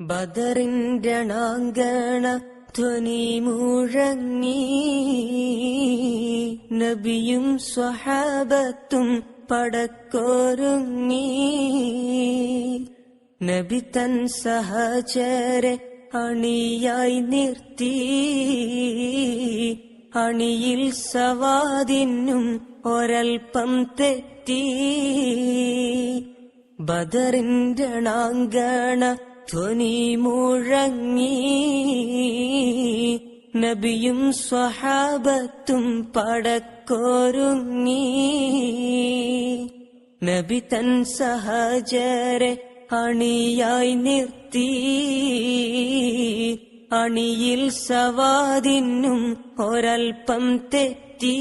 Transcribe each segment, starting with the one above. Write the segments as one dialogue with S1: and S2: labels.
S1: ബദറിന്റെ രണാങ്കണ ധ്വനി മുഴങ്ങി, നബിയും സ്വഹാബത്തും പടക്കൊരുങ്ങി. നബി തൻ സഹചരെ അണിയായി നിർത്തി, അണിയിൽ സവാദിനും ഒരൽപ്പം തെറ്റി. ബദറിന്റെ രണാങ്കണ ധ്വനി മുഴങ്ങി, നബിയും സ്വഹാബത്തും പടക്കൊരുങ്ങി. നബി തൻ സഹചരെ അണിയായി നിർത്തി, അണിയിൽ സവാദിനും ഒരൽപ്പം തെറ്റി.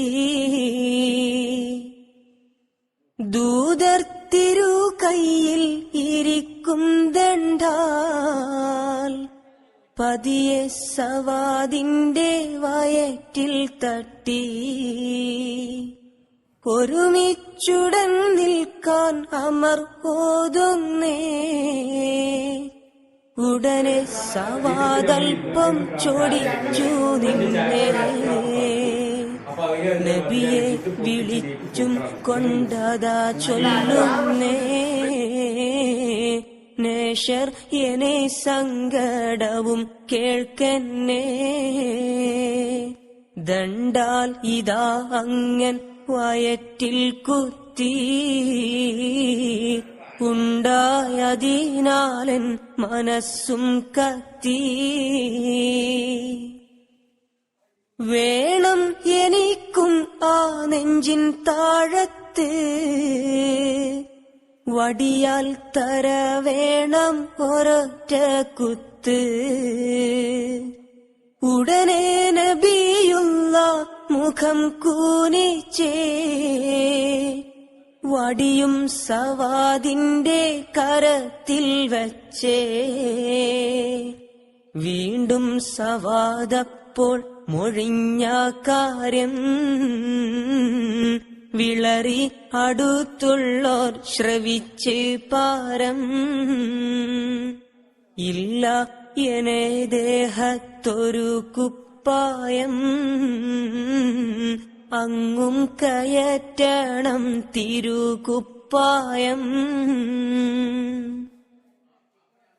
S1: ദൂതർ തിരു കയ്യിൽ ഇരിക്കും ദണ്ഡാൽ പതിയെ സവാദിന്റെ വയറ്റിൽ തട്ടി. ഒരുമിച്ചുടൻ നിൽക്കാൻ അമർ ഓതുന്നേ, ഉടനെ സവാദൽപ്പം ചൊടിച്ചു നിന്നേ. നബിയെ വിളിച്ചും കൊണ്ടതാ ചൊല്ലുന്നേ, നേശർ എന്നെ സങ്കടവും കേൾക്കന്നേ. ദണ്ഡാൽ ഇതാ അങ്ങൻ വയറ്റിൽ കുത്തി, ഉണ്ടായതിനാലൻ മനസ്സും കത്തി. വേണം എനിക്കും ആ നെഞ്ചിൻ താഴത്ത്, വടിയാൽ തര വേണം ഒരൊറ്റ കുത്ത്. ഉടനെ നബിയുള്ള മുഖം കൂനിച്ചേ, വടിയും സവാദിന്റെ കരത്തിൽ വച്ചേ. വീണ്ടും സവാദപ്പോൾ മൊഴിഞ്ഞ കാര്യം വിളറി അടുത്തുള്ളോർ ശ്രവിച്ച് പാരം. ഇല്ല എന്നെ ദേഹത്തൊരു കുപ്പായം, അങ്ങും കയറ്റണം തിരുകുപ്പായം.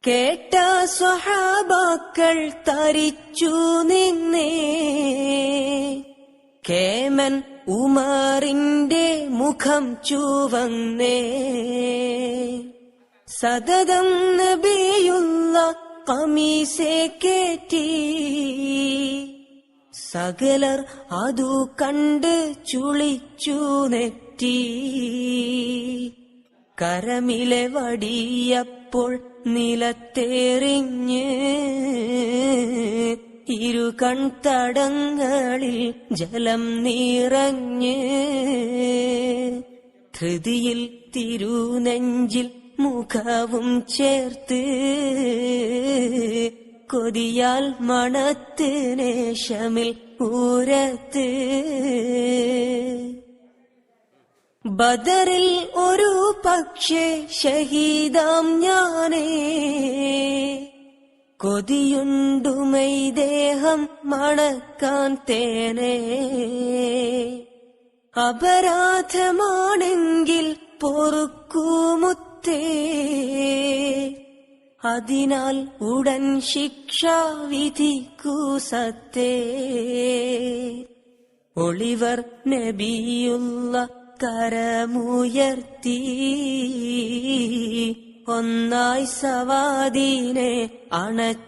S1: കേട്ട സ്വഹാബാക്കൾ തരിച്ചു നിന്നേ, കേമൻ ഉമറിന്റെ മുഖം ചുവന്നേ. സതതം നബിയുള്ള ഖമീസേ കേറ്റി, സകലർ അതു കണ്ട് ചുളിച്ചു നെറ്റി. കരമിലെ വടിയപ്പോൾ നിലത്തെറിഞ്ഞ്, ഇരു കൺതടങ്ങളിൽ ജലം നിറഞ്ഞ്. ധൃതിയിൽ തിരുനെഞ്ചിൽ മുഖവും ചേർത്ത്, കൊതിയാൽ മണത്ത് നേശമിൽ ഊരത്ത്. ബദറിൽ ഒരു പക്ഷേ ഷഹീദാം ഞാനേ, കൊതിയുണ്ടുമൈ ദേഹം മണക്കാൻ തേനേ. അപരാധമാണെങ്കിൽ പൊറുക്കുമുത്തേ, അതിനാൽ ഉടൻ ശിക്ഷ വിധിക്കൂ സത്തേ. ഒളിവർ നബിയുള്ള കരമുയർത്തി, ഒന്നായി സവാദിനെ അണ